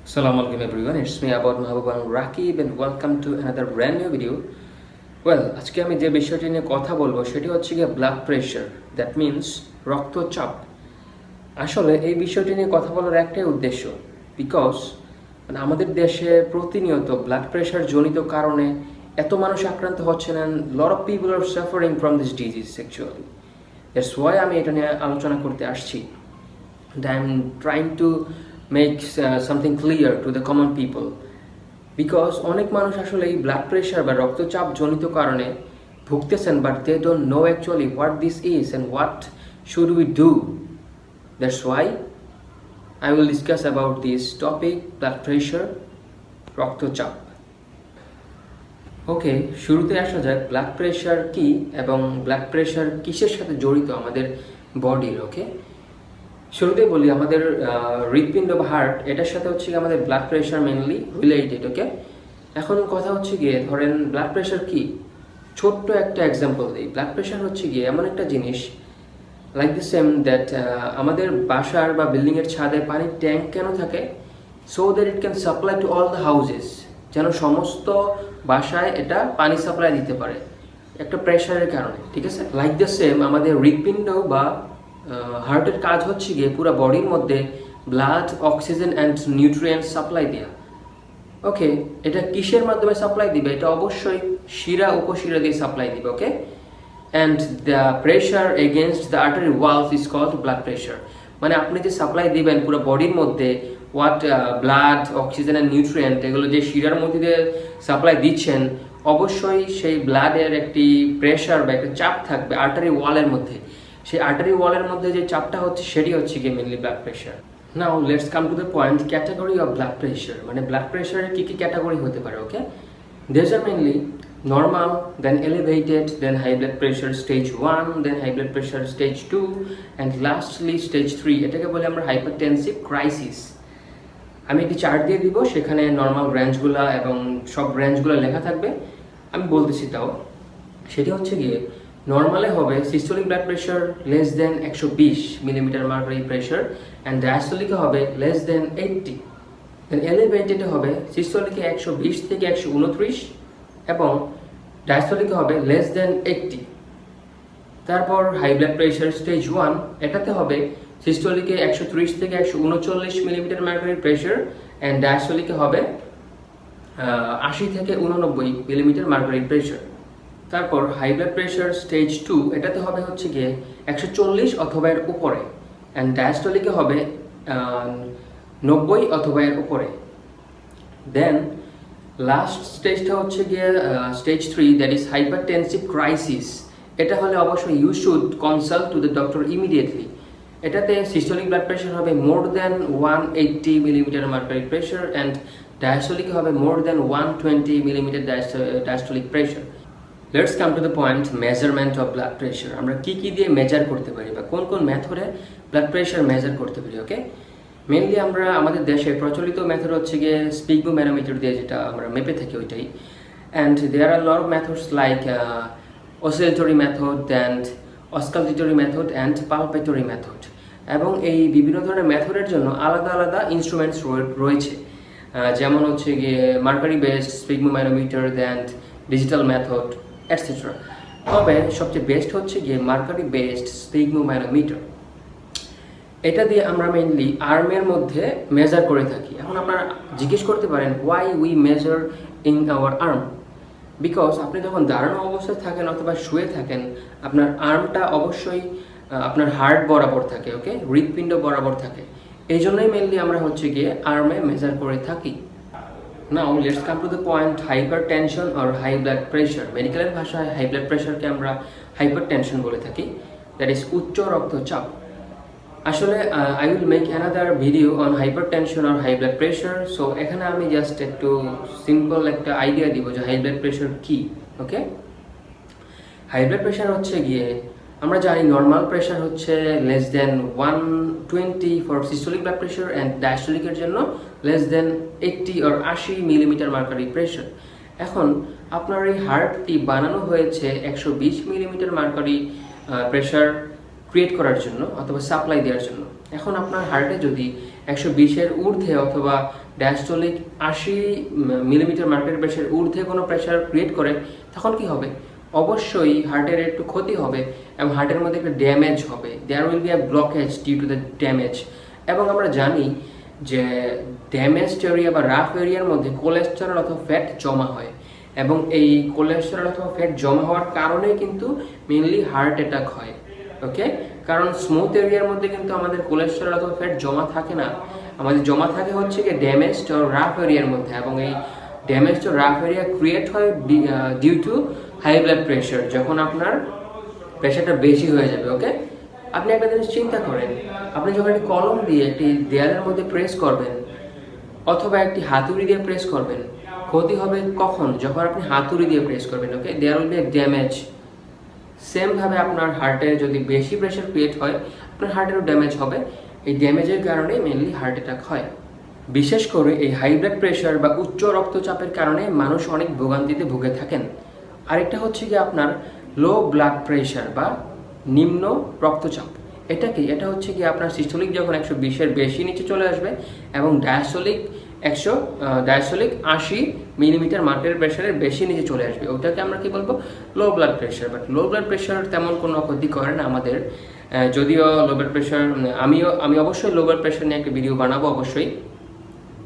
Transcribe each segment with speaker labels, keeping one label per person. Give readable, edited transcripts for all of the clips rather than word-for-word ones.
Speaker 1: Assalamualaikum everyone, it's me Abad Mahabuban Rakib and welcome to another brand new video. Well, আজকে আমি যে বিষয়টি নিয়ে কথা বলবো সেটি হচ্ছে গিয়ে ব্লাড প্রেশার, দ্যাট মিনস রক্তচাপ। আসলে এই বিষয়টি নিয়ে কথা বলার একটাই উদ্দেশ্য, বিকজ আমাদের দেশে প্রতিনিয়ত ব্লাড প্রেশার জনিত কারণে এত মানুষ আক্রান্ত হচ্ছেন and lot of people are suffering from this disease actually. That's why আমি এটা নিয়ে আলোচনা করতে আসছি and I'm trying to make something clear to the common people because অনেক মানুষ আসলে এই ব্লাড প্রেশার বা রক্তচাপ জনিত কারণে ভুগতেছেন but they don't know actually what this is and what should we do. That's why I will discuss about this topic, blood pressure, রক্তচাপ. ওকে, শুরুতে আসা যাক ব্লাড প্রেশার কি এবং ব্লাড প্রেশার কিসের সাথে জড়িত আমাদের বডির। ওকে, শুরুতে বলি আমাদের হৃৎপিণ্ড বা হার্ট এটার সাথে হচ্ছে গিয়ে আমাদের ব্লাড প্রেশার মেনলি রিলেটেড। ওকে, এখন কথা হচ্ছে গিয়ে ধরেন ব্লাড প্রেশার কি, ছোট্ট একটা এক্সাম্পল দিই। ব্লাড প্রেশার হচ্ছে গিয়ে এমন একটা জিনিস লাইক দ্য সেম দ্যাট আমাদের বাসার বা বিল্ডিংয়ের ছাদে পানির ট্যাঙ্ক কেন থাকে, so that it can supply to all the houses, যেন সমস্ত বাসায় এটা পানি সাপ্লাই দিতে পারে একটা প্রেশারের কারণে। ঠিক আছে, লাইক দ্য সেম আমাদের হৃৎপিণ্ড বা হার্টের কাজ হচ্ছে গিয়ে পুরো বডির মধ্যে blood, oxygen and nutrients supply দেওয়া। ওকে, এটা কিসের মাধ্যমে সাপ্লাই দিবে? এটা অবশ্যই শিরা উপশিরা দিয়ে সাপ্লাই দিবে। Okay, and the pressure against the artery walls is called blood pressure. মানে আপনি যে সাপ্লাই দিবেন পুরো বডির মধ্যে what blood, oxygen and nutrient, এগুলো যে শিরার মধ্যে দিয়ে সাপ্লাই দিচ্ছেন, অবশ্যই সেই ব্লাডের একটি প্রেশার বা একটা চাপ থাকবে আর্টারি ওয়ালের মধ্যে। সেই আর্টারি ওয়ালের মধ্যে যে চাপটা হচ্ছে সেটি হচ্ছে কি mainly blood pressure. Now let's come to the point, category of blood pressure. মানে ব্লাড প্রেশারের কী কী ক্যাটাগরি হতে পারে। Okay, there are mainly normal, then elevated, then high blood pressure stage 1, then high blood pressure stage 2 and lastly stage 3। এটাকে বলে আমরা hypertensive crisis. আমি একটি চার্ট দিয়ে দিব, সেখানে নর্মাল রেঞ্জগুলো এবং সব রেঞ্জগুলো লেখা থাকবে, আমি বলতেছি তাও। সেটি হচ্ছে গিয়ে নর্মালে হবে systolic blood pressure less than 120 millimetre mercury pressure and ডায়াস্টোলিকে হবে লেস দেন 80। দেন এলিভেটেডে হবে সিস্টোলিকে 120 থেকে 129 এবং ডায়াস্টোলিকে হবে লেস দেন 80। তারপর হাই ব্লাড প্রেশার স্টেজ 1, এটাতে হবে সিস্টোলিকে 130 থেকে 139 মিলিমিটার মার্কারি প্রেশার অ্যান্ড ডায়াস্টোলিকে হবে 80 থেকে 89 মিলিমিটার মার্কারি প্রেশার। তারপর হাই ব্লাড প্রেশার স্টেজ 2, এটাতে হবে হচ্ছে গিয়ে 140 অথবা এর উপরে অ্যান্ড ডায়াস্টোলিকে হবে 90 অথবা এর উপরে। দেন লাস্ট স্টেজটা হচ্ছে গিয়ে stage 3, that is hypertensive crisis. এটা হলে অবশ্যই you should consult to the doctor immediately. এটাতে সিস্টোলিক ব্লাড প্রেশার হবে more than 180 millimetre mercury pressure and ডায়াস্টোলিকে হবে more than 120 millimetre diastolic pressure. Let's come to the point, measurement of blood pressure. আমরা কি কি দিয়ে মেজার করতে পারি বা কোন কোন মেথডে ব্লাড প্রেশার মেজার করতে পারি। ওকে, মেনলি আমরা আমাদের দেশে প্রচলিত মেথড হচ্ছে গিয়ে স্পিগমোম্যানোমিটার দিয়ে, যেটা আমরা মেপে থাকি ওইটাই। And there are lot of methods like oscillatory method and auscultatory method and palpatory method. এবং এই বিভিন্ন ধরনের মেথডের জন্য আলাদা আলাদা ইনস্ট্রুমেন্টস রয়েছে, যেমন হচ্ছে গিয়ে mercury based sphygmomanometer and digital method etcetera. তবে সবচেয়ে বেস্ট হচ্ছে গিয়ে মার্কারি বেসড স্পিগমোম্যানোমিটার। এটা দিয়ে আমরা মেইনলি আর্মের মধ্যে মেজার করে থাকি। এখন আপনারা জিজ্ঞেস করতে পারেন why we measure in our arm, because আপনি যখন দাঁড়ানো অবস্থায় থাকেন অথবা শুয়ে থাকেন, আপনার আর্মটা অবশ্যই আপনার হার্ট বরাবর থাকে। ওকে, হৃৎপিণ্ড বরাবর থাকে, এই জন্যই মেইনলি আমরা হচ্ছে গিয়ে আর্মে মেজার করে থাকি। Now let's come to the point, hypertension or high blood pressure. মেডিকেলের ভাষায় হাই ব্লাড প্রেশারকে আমরা হাইপার টেনশন বলে থাকি, দ্যাট ইজ উচ্চ রক্তচাপ। আসলে I will make another video on hypertension or high blood pressure. So এখানে আমি জাস্ট একটু সিম্পল একটা আইডিয়া দিব যে হাই ব্লাড প্রেশার কী। ওকে, হাই ব্লাড প্রেশার হচ্ছে গিয়ে আমরা জানি নর্মাল প্রেশার হচ্ছে less than 120 for systolic blood pressure and ডায়াস্টোলিকের জন্য less than 80 or 80 millimetre mercury pressure. এখন আপনার এই হার্টটি বানানো হয়েছে 120 মিলিমিটার মার্কারি প্রেশার ক্রিয়েট করার জন্য অথবা সাপ্লাই দেওয়ার জন্য। এখন আপনার হার্টে যদি 120-এর ঊর্ধ্বে অথবা ডায়াস্টোলিক 80 মিলিমিটার মার্কেট প্রেশার ঊর্ধ্বে কোনো প্রেশার ক্রিয়েট করে, তখন কি হবে? অবশ্যই হার্টের একটু ক্ষতি হবে এবং হার্টের মধ্যে একটা ড্যামেজ হবে। There will be a blockage due to the damage. এবং আমরা জানি যে ড্যামেজড এরিয়া বা রাফ এরিয়ার মধ্যে কোলেস্টেরল অথবা ফ্যাট জমা হয়, এবং এই কোলেস্টেরল অথবা ফ্যাট জমা হওয়ার কারণে কিন্তু মেইনলি হার্ট অ্যাটাক হয়। ওকে, কারণ স্মুথ এরিয়ার মধ্যে কিন্তু আমাদের কোলেস্টেরল অথবা ফ্যাট জমা থাকে না, আমাদের জমা থাকে হচ্ছে কি ড্যামেজড ও রাফ এরিয়ার মধ্যে, এবং এই ড্যামেজড ও রাফ এরিয়া ক্রিয়েট হয় due to high blood pressure, যখন আপনার প্রেশারটা বেশি হয়ে যাবে। ওকে, আপনি একটা জিনিস চিন্তা করেন, আপনি যখন একটি কলম দিয়ে একটি দেয়ালের মধ্যে প্রেস করবেন অথবা একটি হাতুড়ি দিয়ে প্রেস করবেন, ক্ষতি হবে কখন? যখন আপনি হাতুড়ি দিয়ে প্রেস করবেন। ওকে, দেয়ার উইল বি ড্যামেজ। সেমভাবে আপনার হার্টে যদি বেশি প্রেশার ক্রিয়েট হয়, আপনার হার্টেরও ড্যামেজ হবে। এই ড্যামেজের কারণে মেনলি হার্ট অ্যাটাক হয়। বিশেষ করে এই হাই ব্লাড প্রেশার বা উচ্চ রক্তচাপের কারণে মানুষ অনেক ভোগান্তিতে ভুগে থাকেন। আরেকটা হচ্ছে কি আপনার লো ব্লাড প্রেশার বা নিম্ন রক্তচাপ। এটা কি? এটা হচ্ছে কি আপনার সিস্টোলিক যখন 120-এর বেশি নিচে চলে আসবে এবং ডায়াস্টোলিক 80 মিলিমিটার মার্কেট প্রেশারের বেশি নিচে চলে আসবে, ওটাকে আমরা কি বলবো? Low blood pressure. But low blood pressure তেমন কোনো ক্ষতি করে না আমাদের, যদিও লো ব্লাড প্রেশার আমি অবশ্যই লো ব্লাড প্রেশার নিয়ে একটা ভিডিও বানাবো অবশ্যই।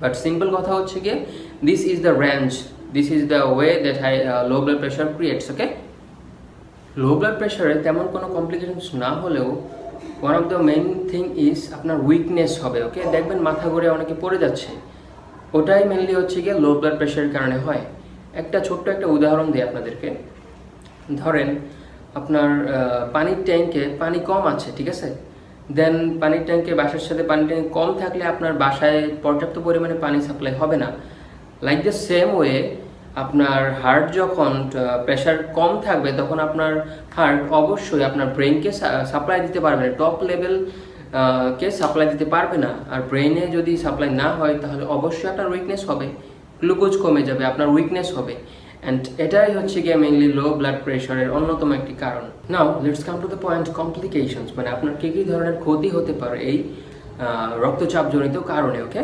Speaker 1: বাট সিম্পল কথা হচ্ছে গিয়ে this is the range, this is the way that low blood pressure creates. Okay, low blood প্রেশারে তেমন কোনো কমপ্লিকেশনস না হলেও one of the main thing is আপনার উইকনেস হবে। ওকে, দেখবেন মাথা ঘুরে অনেকে পড়ে যাচ্ছে, ওটাই মেনলি হচ্ছে গিয়ে লো ব্লাড প্রেশারের কারণে হয়। ছোট্ট একটা উদাহরণ দিই আপনাদেরকে। ধরেন আপনার পানির ট্যাঙ্কে পানি কম আছে, ঠিক আছে, দেন পানির ট্যাঙ্কে বাসার সাথে পানির ট্যাঙ্ক কম থাকলে আপনার বাসায় পর্যাপ্ত পরিমাণে পানি সাপ্লাই হবে না। লাইক দ্য সেম ওয়ে আপনার হার্ট যখন প্রেশার কম থাকবে তখন আপনার হার্ট অবশ্যই আপনার ব্রেনকে সাপ্লাই দিতে পারবে না, টপ লেভেল কে সাপ্লাই দিতে পারবে না। আর ব্রেনে যদি সাপ্লাই না হয় তাহলে অবশ্যই আপনার উইকনেস হবে, গ্লুকোজ কমে যাবে, আপনার উইকনেস হবে। অ্যান্ড এটাই হচ্ছে গিয়ে মেইনলি লো ব্লাড প্রেশারের অন্যতম একটি কারণ। Now let's come to the point complications, মানে আপনার কী কী ধরনের ক্ষতি হতে পারে এই রক্তচাপজনিত কারণে। ওকে,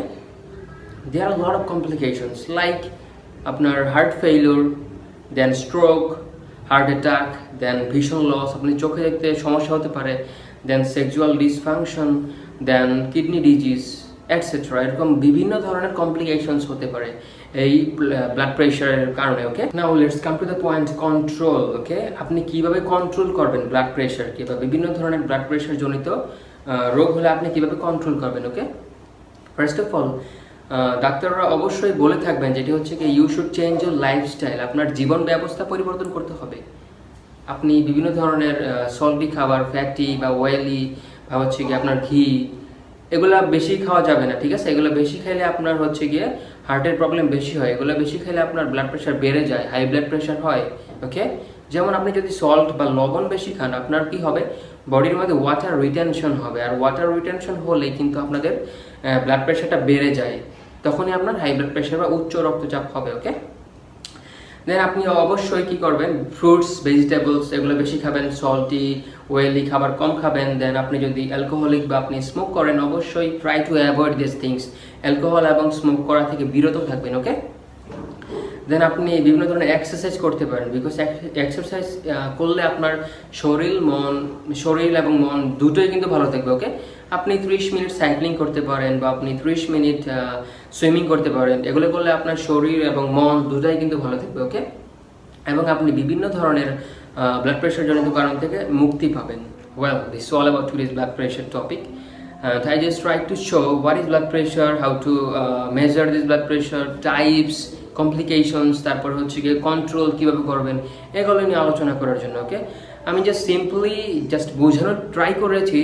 Speaker 1: there are lot of complications like আপনার হার্ট ফেইলিউর, দেন স্ট্রোক, হার্ট অ্যাটাক, দেন ভিশন লস, আপনি চোখে দেখতে সমস্যা হতে পারে, দেন সেক্সুয়াল ডিসফাংশন, দেন কিডনি ডিজিজ এটসেট্রা। এরকম বিভিন্ন ধরনের কমপ্লিকেশনস হতে পারে এই ব্লাড প্রেশারের কারণে। Okay, now let's come to the point control. Okay, আপনি কিভাবে কন্ট্রোল করবেন ব্লাড প্রেশারকে বা বিভিন্ন ধরনের ব্লাড প্রেশার জনিত রোগ হলে আপনি কিভাবে কন্ট্রোল করবেন। ওকে, ফার্স্ট অফ অল ডাক্তাররা অবশ্যই বলে থাকবেন যেটি হচ্ছে কি you should change your lifestyle, আপনার জীবন ব্যবস্থা পরিবর্তন করতে হবে। আপনি বিভিন্ন ধরনের সল্টি খাবার, ফ্যাটি বা অয়েলি বা হচ্ছে গিয়ে আপনার ঘি, এগুলা বেশি খাওয়া যাবে না, ঠিক আছে? এগুলো বেশি খেলে আপনার হচ্ছে গিয়ে হার্টের প্রবলেম বেশি হয়, এগুলো বেশি খেলে আপনার ব্লাড প্রেশার বেড়ে যায়, হাই ব্লাড প্রেশার হয়। ওকে, যেমন আপনি যদি সল্ট বা লবণ বেশি খান, আপনার কি হবে? বডির মধ্যে ওয়াটার রিটেনশন হবে, আর ওয়াটার রিটেনশন হলে কিন্তু আপনাদের ব্লাড প্রেশারটা বেড়ে যায়, তখনই আপনার হাই ব্লাড প্রেশার বা উচ্চ রক্তচাপ হবে। ওকে, দেন আপনি অবশ্যই কি করবেন? ফ্রুটস, ভেজিটেবলস এগুলো বেশি খাবেন, সল্টি ওয়েলি খাবার কম খাবেন। দেন আপনি যদি অ্যালকোহলিক বা আপনি স্মোক করেন, অবশ্যই try to avoid this things, alcohol এবং স্মোক করা থেকে বিরত থাকবেন। ওকে, দেন আপনি বিভিন্ন ধরনের এক্সারসাইজ করতে পারেন, বিকজ এক্সারসাইজ করলে আপনার শরীর এবং মন দুটোই কিন্তু ভালো থাকবে। ওকে, আপনি 30 মিনিট সাইক্লিং করতে পারেন বা আপনি 30 মিনিট সুইমিং করতে পারেন, এগুলো করলে আপনার শরীর এবং মন দুটোই কিন্তু ভালো থাকবে। ওকে, এবং আপনি বিভিন্ন ধরনের ব্লাড প্রেশার জনিত কারণ থেকে মুক্তি পাবেন। Well, this is all about today's blood pressure topic. I just tried to show what is blood pressure, how to measure this blood pressure, types, complications, তারপর হচ্ছে গিয়ে কন্ট্রোল কীভাবে করবেন, এগুলো নিয়ে আলোচনা করার জন্য। ওকে, আমি সিম্পলি বোঝানোর ট্রাই করেছি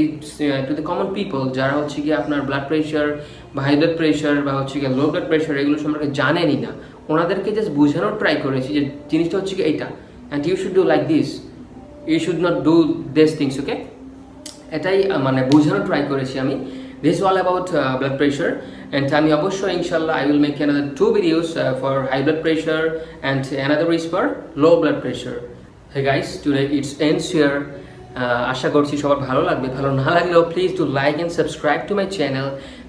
Speaker 1: টু দ্য কমন পিপল যারা হচ্ছে গিয়ে আপনার ব্লাড প্রেশার বা হাই ব্লাড প্রেশার বা হচ্ছে গিয়ে লো ব্লাড প্রেশার এগুলো সম্পর্কে জানেনই না, ওনাদেরকে বোঝানোর ট্রাই করেছি যে জিনিসটা হচ্ছে গিয়ে এইটা, and you should do like this, you should not do this things. Okay, এটাই মানে বোঝানোর ট্রাই করেছি আমি। This is all about blood pressure, and আমি অবশ্যই inshallah I will make another 2 videos for high blood pressure and another is for low blood pressure. Hey guys, today it ends here. আশা করছি সবার ভালো লাগবে, ভালো না লাগলেও please to like and subscribe to my channel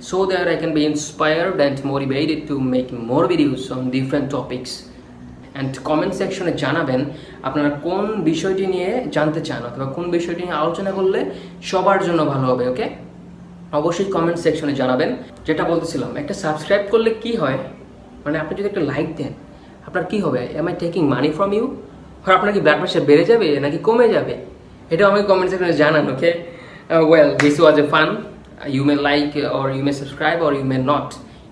Speaker 1: so that I can be inspired and motivated to make more videos on different topics. And comment সেকশনে জানাবেন আপনারা কোন বিষয়টি নিয়ে জানতে চান অথবা কোন বিষয়টি নিয়ে আলোচনা করলে সবার জন্য ভালো হবে। ওকে, অবশ্যই কমেন্ট সেকশনে জানাবেন। যেটা বলতেছিলাম, একটা সাবস্ক্রাইব করলে কি হয়, মানে আপনি যদি একটা লাইক দেন আপনার কি হবে? Am I taking money from you? আর আপনার কি ব্লাড প্রেশার বেড়ে যাবে নাকি কমে যাবে? এটাও আমাকে কমেন্ট সেকশনে জানান। Okay, well, this was a fun. You may like or you may subscribe or you may not.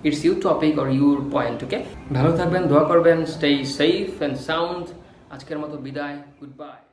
Speaker 1: It's your topic or your point. Okay, ভালো থাকবেন, দোয়া করবেন, stay safe and sound. আজকের মতো বিদায়, goodbye.